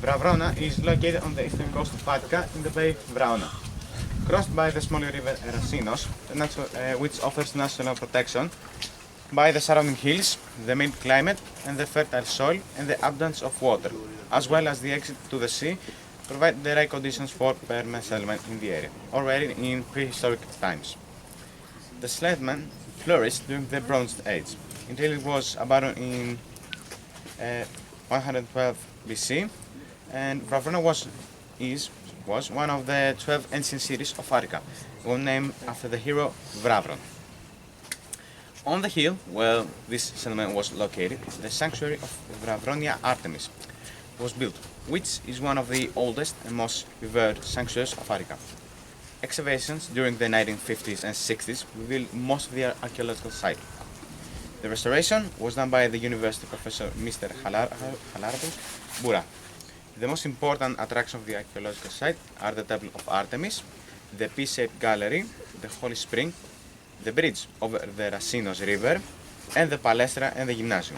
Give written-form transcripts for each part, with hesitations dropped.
Vravrona is located on the eastern coast of Attica in the Bay of Vravrona, crossed by the smaller river ERASMUS, which offers national protection by the surrounding hills, the mild climate and the fertile soil and the abundance of water, as well as the exit to the sea, provide the right conditions for permanent settlement in the area, already in prehistoric times. The settlement flourished during the Bronze Age, until it was abandoned in 112 BC, and Vrarvona was one of the 12 ancient cities of Attica, one named after the hero Vrarvona. On the hill where this settlement was located, the sanctuary of Vrarvonia Artemis was built, which is one of the oldest and most revered sanctuaries of Attica. Excavations during the 1950s and 60s revealed most of the archaeological site. The restoration was done by the university professor Mr. Bura. The most important attractions of the archaeological site are the Temple of Artemis, the P-shaped gallery, the Holy Spring, the bridge over the Rasinos River, and the Palestra and the Gymnasio.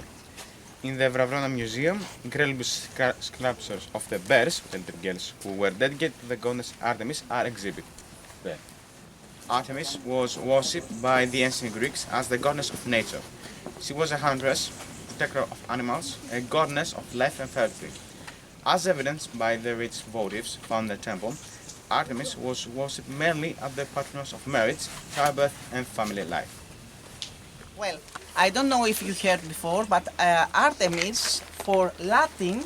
In the Vravrona Museum, incredible sculptures of the bears, the girls, who were dedicated to the goddess Artemis, are exhibited there. Artemis was worshipped by the ancient Greeks as the goddess of nature. She was a huntress, protector of animals, a goddess of life and fertility. As evidenced by the rich votives found in the temple, Artemis was worshipped mainly as the patroness of marriage, childbirth and family life. Well, I don't know if you heard before, but Artemis for Latin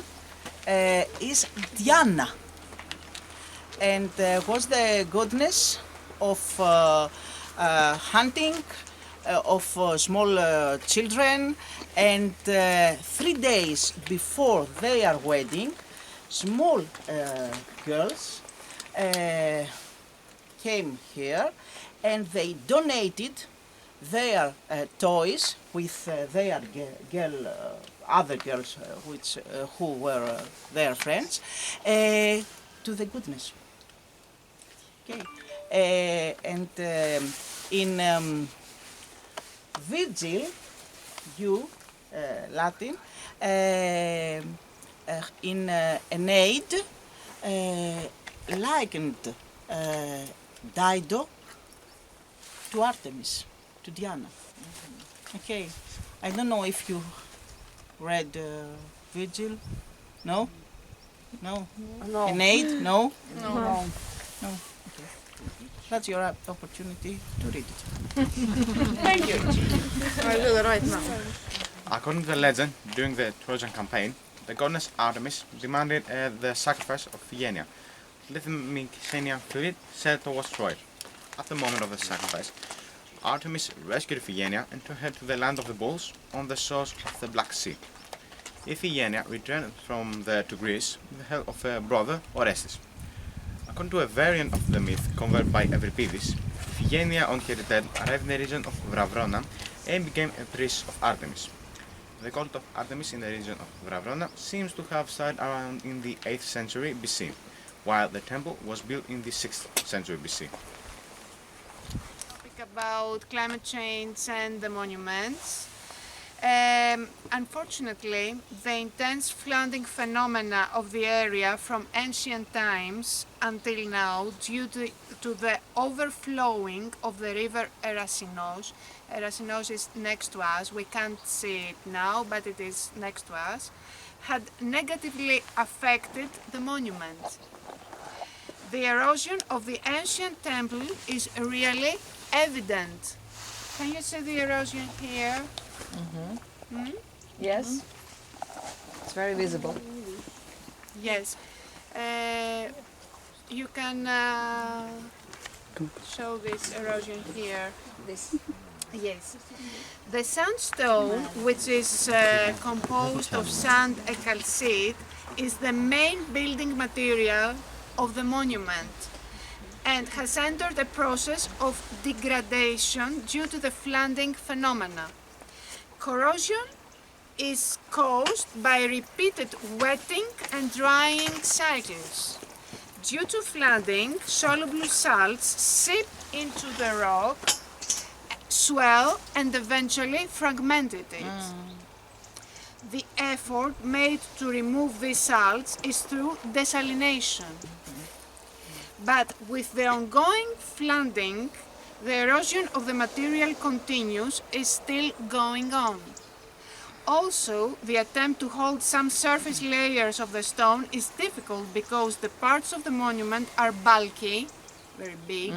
is Diana, and was the goddess of hunting, of small children, and 3 days before their wedding, small girls came here and they donated their toys with their other girls who were their friends to the goddess. Okay. And in Virgil, Latin, in Aeneid, likened Dido to Artemis, to Diana. Okay, I don't know if you read Virgil. No? No? No. Aeneid? No? No. No. Okay. That's your opportunity to read it. Thank you. I'll do that right now. According to the legend, during the Trojan campaign, the goddess Artemis demanded the sacrifice of Iphigenia. Let the Mycenaean fleet sailed towards Troy. At the moment of the sacrifice, Artemis rescued Iphigenia and took her to the land of the bulls on the shores of the Black Sea. Iphigenia returned from there to Greece with the help of her brother Orestes. According to a variant of the myth converted by Euripides, Iphigenia on her return arrived in the region of Vravrona and became a priest of Artemis. The cult of Artemis in the region of Vravrona seems to have started around in the 8th century BC, while the temple was built in the 6th century BC. Speak about climate change and the monuments. Unfortunately, the intense flooding phenomena of the area from ancient times until now, due to the overflowing of the river ERASMUS. ERASMUS is next to us, we can't see it now, but it is next to us, had negatively affected the monument. The erosion of the ancient temple is really evident. Can you see the erosion here? Yes. It's very visible. Yes. You can show this erosion here. This. Yes. The sandstone, which is composed of sand and calcite, is the main building material of the monument and has entered a process of degradation due to the flooding phenomena. Corrosion is caused by repeated wetting and drying cycles. Due to flooding, soluble salts seep into the rock, swell and eventually fragmented it. the effort made to remove these salts is through desalination. But with the ongoing flooding, the erosion of the material continues, is still going on. Also, the attempt to hold some surface layers of the stone is difficult because the parts of the monument are bulky, very big,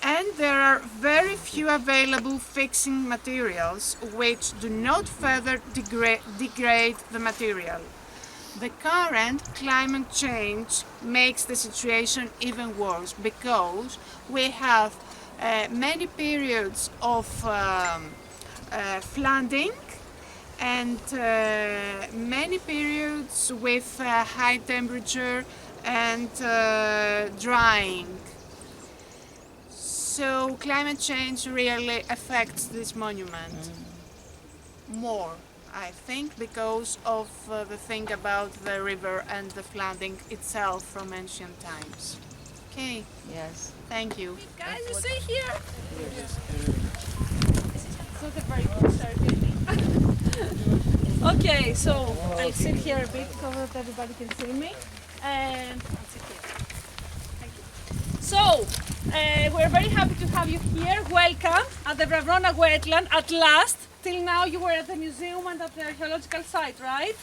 and there are very few available fixing materials which do not further degrade the material. The current climate change makes the situation even worse because we have many periods of flooding and many periods with high temperature and drying. So climate change really affects this monument more, I think, because of the thing about the river and the flooding itself from ancient times. Okay, Yes. thank you. Guys, you see here? It's not a very good circle. Okay, so I'll sit here a bit so that everybody can see me. And I'll sit here. Thank you. So, we're very happy to have you here. Welcome at the Vravrona wetland at last. Till now you were at the museum and at the archaeological site, right?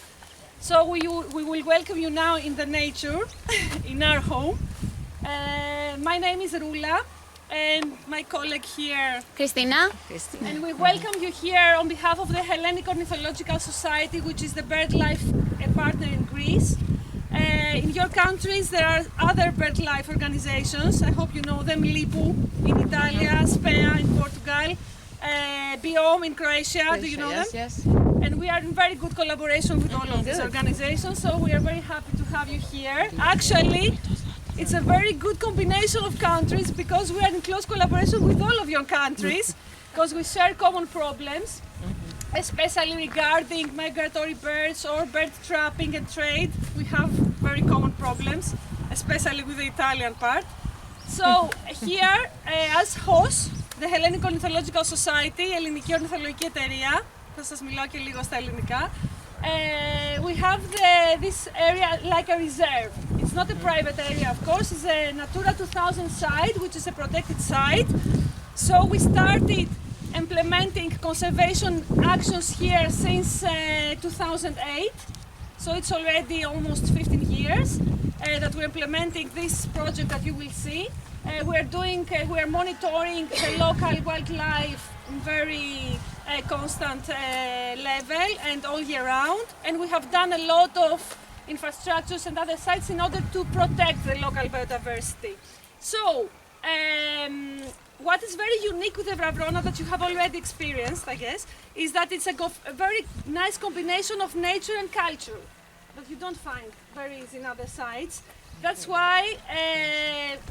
So we will welcome you now in the nature, in our home. My name is Rula and my colleague here, Christina. and we welcome you here on behalf of the Hellenic Ornithological Society, which is the BirdLife partner in Greece. In your countries there are other BirdLife organizations. I hope you know them: Lipu in Italia, Spea in Portugal, Biome in Croatia. Do you know them? Yes. And we are in very good collaboration with all of these organizations, so we are very happy to have you here. Actually, it's a very good combination of countries because we are in close collaboration with all of your countries because we share common problems, especially regarding migratory birds or bird trapping and trade. We have very common problems, especially with the Italian part. So here, as host, the Hellenic Ornithological Society, η Ελληνική Ορνηθολογική Εταιρεία, θα σας μιλάω και λίγο στα ελληνικά. We have this area like a reserve. It's not a private area, of course. It's a Natura 2000 site, which is a protected site. So we started implementing conservation actions here since 2008. So it's already almost 15 years that we're implementing this project that you will see. We are monitoring the local wildlife in very constant level and all year round, and we have done a lot of infrastructures and other sites in order to protect the local biodiversity. So, what is very unique with the Vravrona that you have already experienced, I guess, is that it's a very nice combination of nature and culture that you don't find very easy in other sites. That's why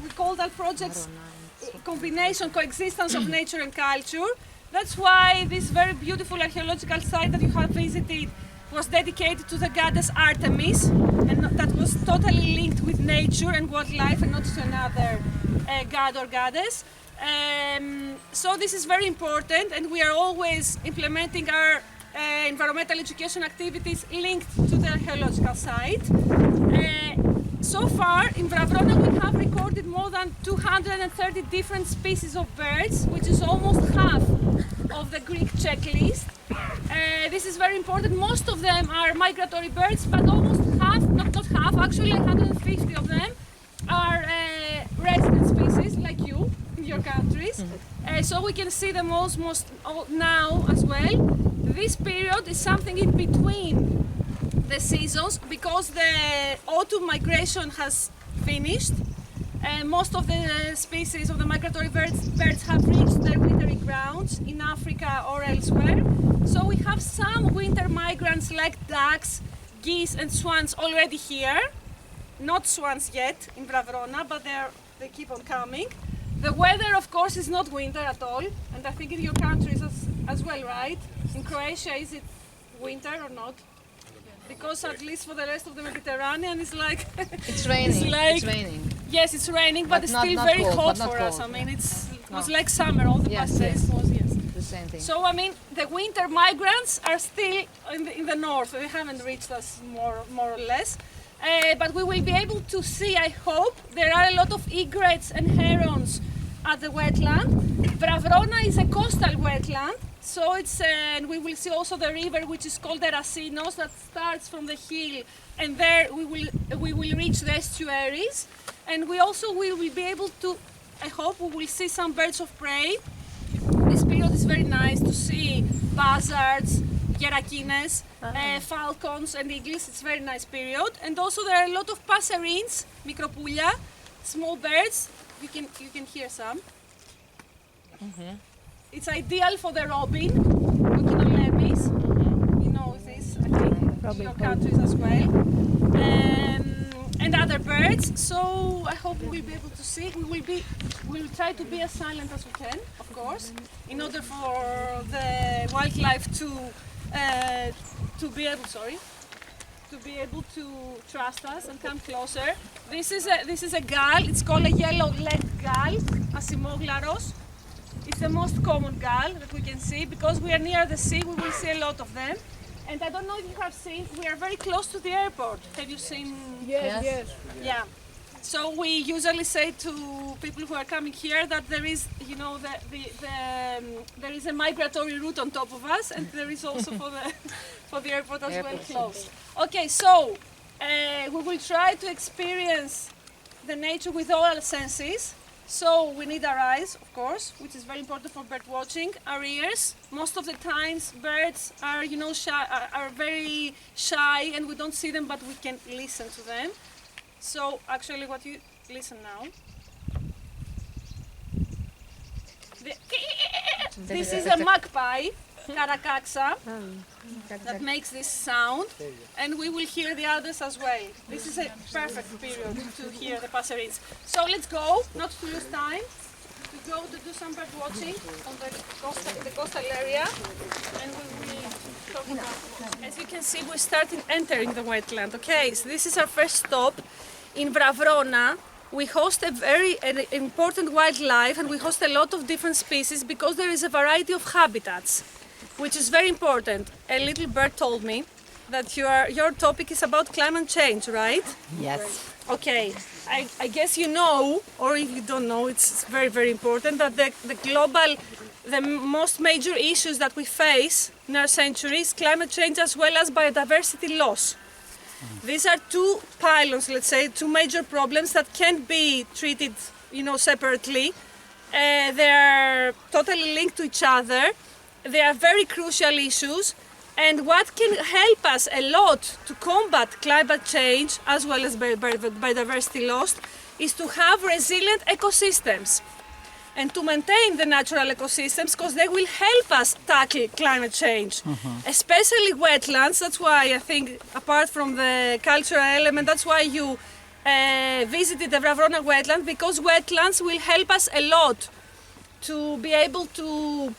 we call that project coexistence of nature and culture. That's why this very beautiful archaeological site that you have visited was dedicated to the goddess Artemis, and that was totally linked with nature and wildlife and not to another god or goddess. So this is very important, and we are always implementing our environmental education activities linked to the archaeological site. So far in Vravrona we have recorded more than 230 different species of birds, which is almost half of the Greek checklist. This is very important. Most of them are migratory birds, but almost half, not half, actually 150 of them are resident species like you in your countries. So we can see them most now as well. This period is something in between the seasons because the autumn migration has finished. Most of the species of the migratory birds have reached their wintering grounds in Africa or elsewhere. So we have some winter migrants like ducks, geese and swans already here. Not swans yet in Vravrona, but they keep on coming. The weather, of course, is not winter at all, and I think in your countries as well, right? In Croatia, is it winter or not? Because at least for the rest of the Mediterranean, it's like It's raining. it's raining. Yes, it's raining, but it's not- still not very cold, hot but not for us. cold. I mean, it was like summer all the Yes, past days. yes. Was, yes. The same thing. So I mean, the winter migrants are still in the north. They haven't reached us more or less. But we will be able to see, I hope, there are a lot of egrets and herons at the wetland. Vravrona is a coastal wetland, so it's and we will see also the river, which is called ERASMUS, that starts from the hill, and there we will reach the estuaries, and we will be able to, I hope, we will see some birds of prey. This period is very nice to see buzzards, gerakines, falcons and eagles. It's a very nice period, and also there are a lot of passerines, micropoulia, small birds. You can hear some. It's ideal for the robin, Kokinolemis. You know this, I think, in your countries as well. And other birds. So I hope we will be able to see. We will try to be as silent as we can, of course, in order for the wildlife to be able to trust us and come closer. This is a gull. It's called a yellow-legged gull, Asimoglaros. It's the most common gull that we can see because we are near the sea. We will see a lot of them. And I don't know if you have seen, we are very close to the airport. Have you seen? Yes. Yeah. So we usually say to people who are coming here that there is, you know, there is a migratory route on top of us, and there is also for the airport as well close. Okay, so we will try to experience the nature with all our senses. So we need our eyes, of course, which is very important for bird watching. Our ears. Most of the times, birds are, you know, are very shy, and we don't see them, but we can listen to them. So actually, what you listen now. This is a magpie, Caracaxa, that makes this sound, and we will hear the others as well. This is a perfect period to hear the passerines. So let's go, not to lose time, to go to do some bird watching on the coastal area, and we will talk about. As you can see, we're entering the wetland. Okay, so this is our first stop in Vravrona. We host an important wildlife, and we host a lot of different species because there is a variety of habitats, which is very important. A little bird told me that your topic is about climate change, right? Yes. Okay, I guess you know, or if you don't know, it's very, very important that the most major issues that we face in our century is climate change as well as biodiversity loss. These are two pylons, let's say, two major problems that can't be treated, you know, separately. They are totally linked to each other. They are very crucial issues, and what can help us a lot to combat climate change as well as biodiversity loss is to have resilient ecosystems and to maintain the natural ecosystems, because they will help us tackle climate change, especially wetlands. That's why I think, apart from the cultural element, that's why you visited the Vravrona wetland, because wetlands will help us a lot to be able to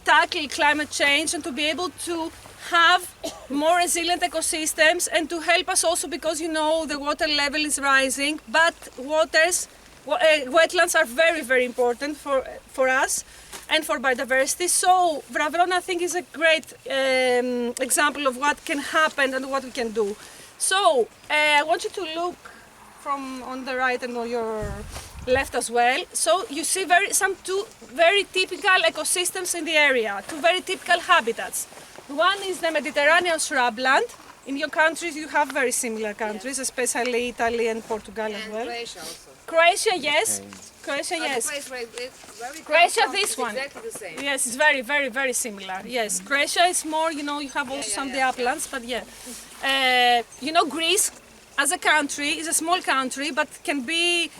tackle climate change and to be able to have more resilient ecosystems, and to help us also because, you know, the water level is rising, but wetlands are very, very important for us and for biodiversity. So Vravrona, I think, is a great example of what can happen and what we can do. So I want you to look from on the right and on your left as well. So you see two very typical ecosystems in the area, two very typical habitats. One is the Mediterranean shrubland. In your countries you have very similar countries, especially Italy and Portugal as well. Croatia also. Croatia, yes. Croatia, yes. Croatia, this one. Exactly the same. Yes, it's very, very, very similar. Yes, Croatia is more, you know, you have also some of the uplands, but yeah. You know, Greece as a country is a small country, but can be,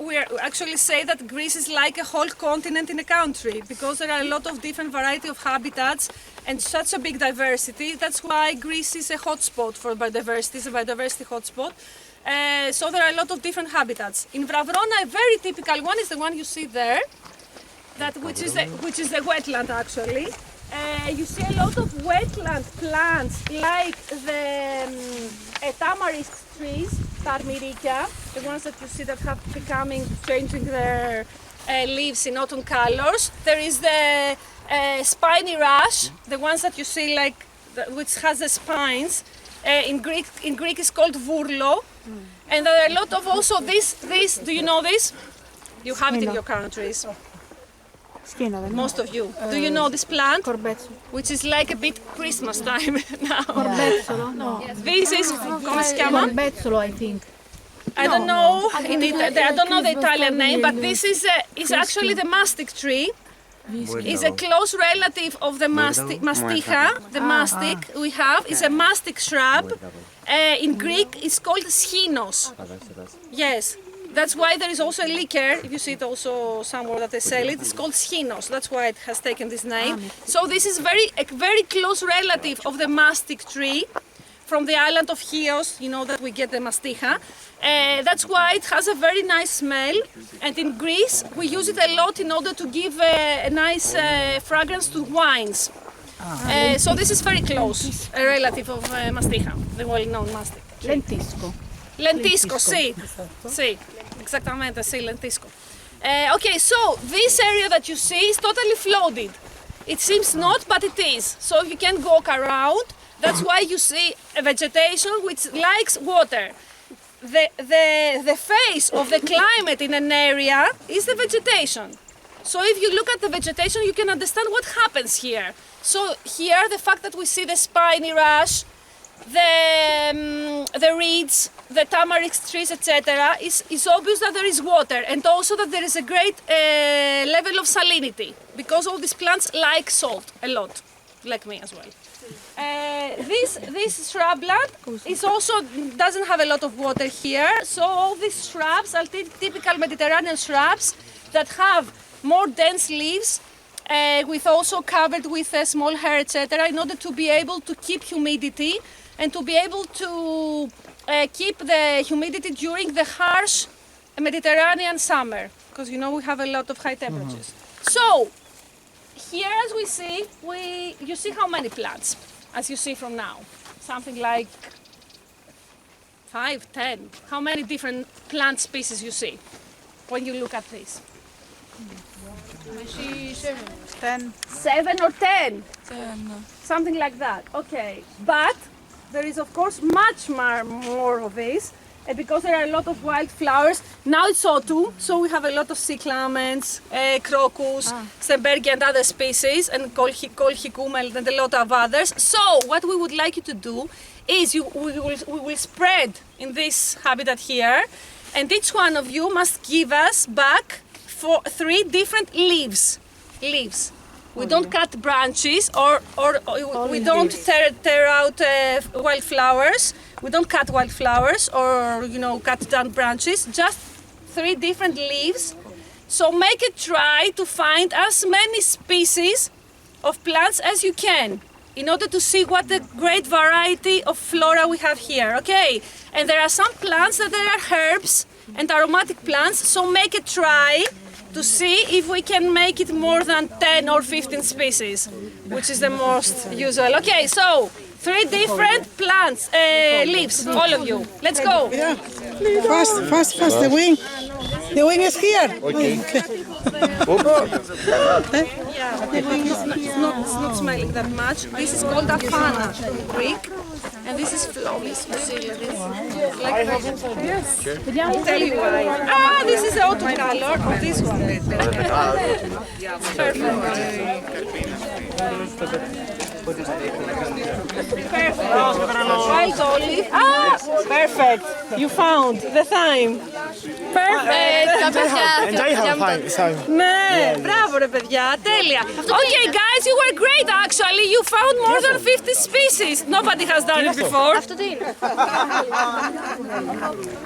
we actually say that Greece is like a whole continent in a country, because there are a lot of different variety of habitats and such a big diversity. That's why Greece is a hotspot for biodiversity, it's a biodiversity hotspot. So there are a lot of different habitats. In Vravrona, a very typical one is the one you see there, which is the wetland actually. You see a lot of wetland plants like the tamarisk trees, Tarmirikia, the ones that you see that have changing their leaves in autumn colors. There is the spiny rush, the ones that you see like, which has the spines. In Greek it's called vurlo. And there are a lot of also this, do you know this? You have it in your countries. Most of you. Do you know this plant? Which is like a bit Christmas time now. This is, come si chiama? I think. I don't know, I don't know the Italian name, but this is actually the mastic tree. It's a close relative of the masticha, the mastic we have. It's a mastic shrub. In Greek, it's called schinos. Yes, that's why there is also a liquor. If you see it also somewhere that they sell it, it's called schinos. That's why it has taken this name. So this is a very close relative of the mastic tree. From the island of Chios, you know that we get the masticha. That's why it has a very nice smell. And in Greece, we use it a lot in order to give a nice fragrance to wines. So this is very close, a relative of masticha, the well-known mastic. Lentisco. Lentisco, sì. Sì, exactamente, sì, lentisco. Okay, so this area that you see is totally flooded. It seems not, but it is. So you can walk around. That's why you see a vegetation which likes water. The face of the climate in an area is the vegetation. So if you look at the vegetation, you can understand what happens here. So here, the fact that we see the spiny rush, the reeds, the tamarisk trees, etc., is obvious that there is water, and also that there is a great level of salinity, because all these plants like salt a lot, like me as well. This shrubland is also doesn't have a lot of water here, so all these shrubs are typical Mediterranean shrubs that have more dense leaves, with also covered with small hair, etc., in order to be able to keep humidity and to be able to keep the humidity during the harsh Mediterranean summer, because you know we have a lot of high temperatures. So here, as we see, you see how many plants, as you see from now, something like 5, 10. How many different plant species you see when you look at this? 7 or 10? Something like that, okay. But there is of course much more of this, and because there are a lot of wildflowers. Now it's autumn, so we have a lot of sea clamens, crocus, Stenbergia and other species, and colchicum and a lot of others. So what we would like you to do is we will spread in this habitat here, and each one of you must give us back 3 different leaves. We don't cut branches or we don't tear out wildflowers. We don't cut wildflowers or cut down branches. Just 3 different leaves. So make a try to find as many species of plants as you can, in order to see what a great variety of flora we have here. Okay, and there are some plants that are herbs and aromatic plants. So make a try to see if we can make it more than 10 or 15 species, which is the most usual. Okay, so 3 different plants, leaves, all of you. Let's go. Yeah. Fast, the wing. The wing is here. Okay. It's not smelling that much. This is called afana in Greek, and this is flawless. You see, like I'll tell you why. This is the autumn color of this one. Perfect. Wild olive. Perfect. You found the thyme. Perfect. And I have time. Ναι, μπράβο ρε παιδιά, τέλεια. Okay guys, you were great actually. You found more than 50 species. Nobody has done it before.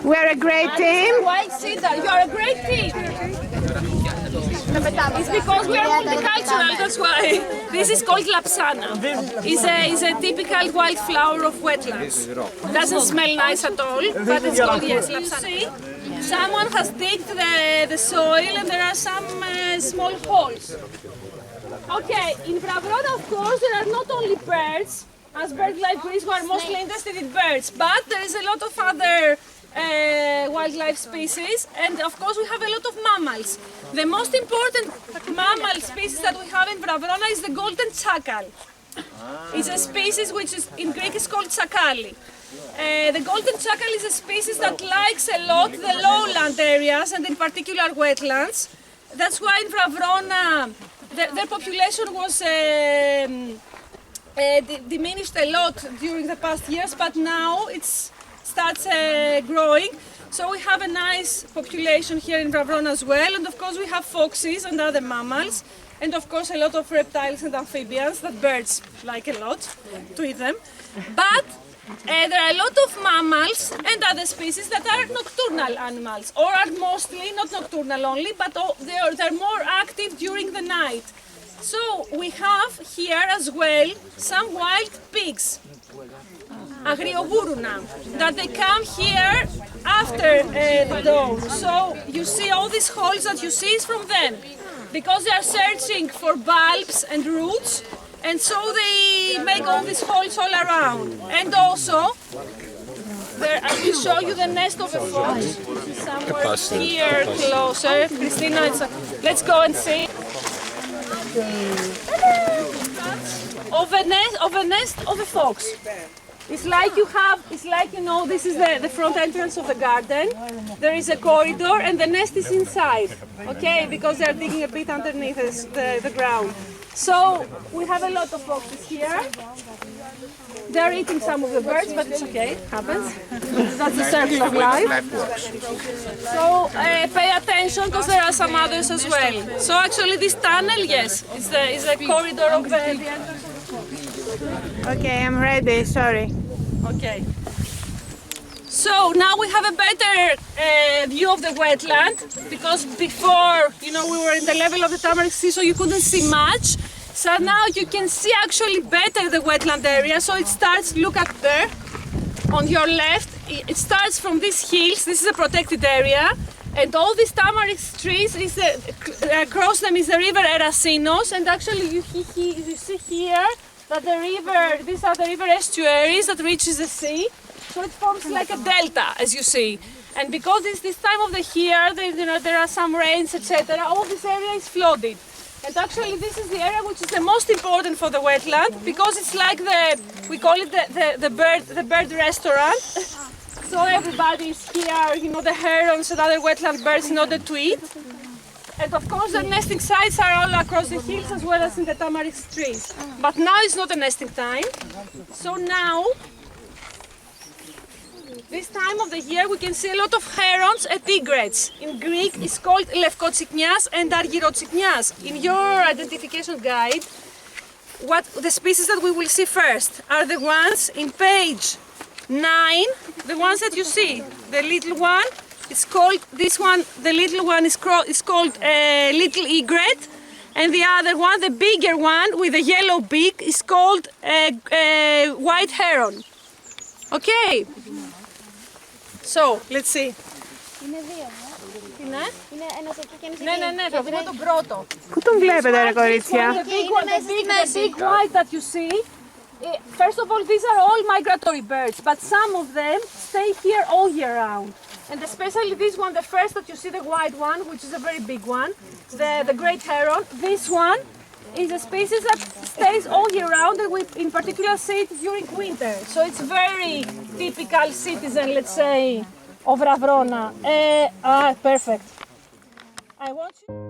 We're a great team. White cedar, you are a great team. It's because we are multicultural, that's why. This is called lapsana. It's a typical wildflower of wetlands. Doesn't smell nice at all, but it's called, yes, lapsana. Someone has digged the soil and there are some small holes. Okay, in Vravrona, of course, there are not only birds, as BirdLife Greece, who are mostly interested in birds, but there is a lot of other wildlife species, and of course we have a lot of mammals. The most important mammal species that we have in Vravrona is the golden chacal. It's a species which is in Greek is called chakali. The golden chacal is a species that likes a lot the lowland areas and in particular wetlands. That's why in Vravrona their population was diminished a lot during the past years, but now it starts growing. So we have a nice population here in Vravrona as well, and of course we have foxes and other mammals, and of course a lot of reptiles and amphibians that birds like a lot to eat them. But there are a lot of mammals and other species that are nocturnal animals, or are mostly not nocturnal only, but they're more active during the night. So we have here as well some wild pigs, Archaeoburuna, that they come here after the dawn. So you see all these holes that you see is from them, because they are searching for bulbs and roots, and so they make all these holes all around. And also, there, I will show you the nest of a fox, somewhere here closer. Christina, let's go and see. Of a nest of a fox. It's like you know, this is the front entrance of the garden. There is a corridor and the nest is inside, okay, because they're digging a bit underneath the ground. So we have a lot of foxes here. They're eating some of the birds, but it's okay, it happens. That's the circle of life. So pay attention because there are some others as well. So actually this tunnel, yes, is the corridor of the entrance. Okay, I'm ready, sorry. Okay. So now we have a better view of the wetland, because before, you know, we were in the level of the Tamarisk Sea, so you couldn't see much. So now you can see actually better the wetland area. So it starts, look up there, on your left, it starts from these hills. This is a protected area. And all these tamarisk trees, across them is the river ERASMUS, and actually you see here that the river, these are the river estuaries that reaches the sea. So it forms like a delta, as you see. And because it's this time of the year, there are some rains, etc., all this area is flooded. And actually this is the area which is the most important for the wetland, because it's like we call it the bird restaurant. So everybody is here, you know, the herons and other wetland birds in order to eat. And of course the nesting sites are all across the hills as well as in the tamarisk trees. But now it's not a nesting time. So now, this time of the year, we can see a lot of herons and egrets. In Greek it's called lefkochiknias and argyrochiknias. In your identification guide, what the species that we will see first are the ones in page 9, the ones that you see. The little one is called, this one, the little one is called little egret, and the other one, the bigger one with the yellow beak, is called white heron. Okay, so let's see. Είναι δύο, Ναι, είναι ένας εκεί και ένας εκεί. ναι, θα δούμε τον πρώτο. Πού τον βλέπετε ρε κορίτσια? The big white that you see, first of all, these are all migratory birds, but some of them stay here all year round. And especially this one, the first that you see, the white one, which is a very big one, the great heron, this one is a species that stays all year round, and we in particular see it during winter. So it's very typical citizen, let's say, of Vravrona. Perfect. I want you...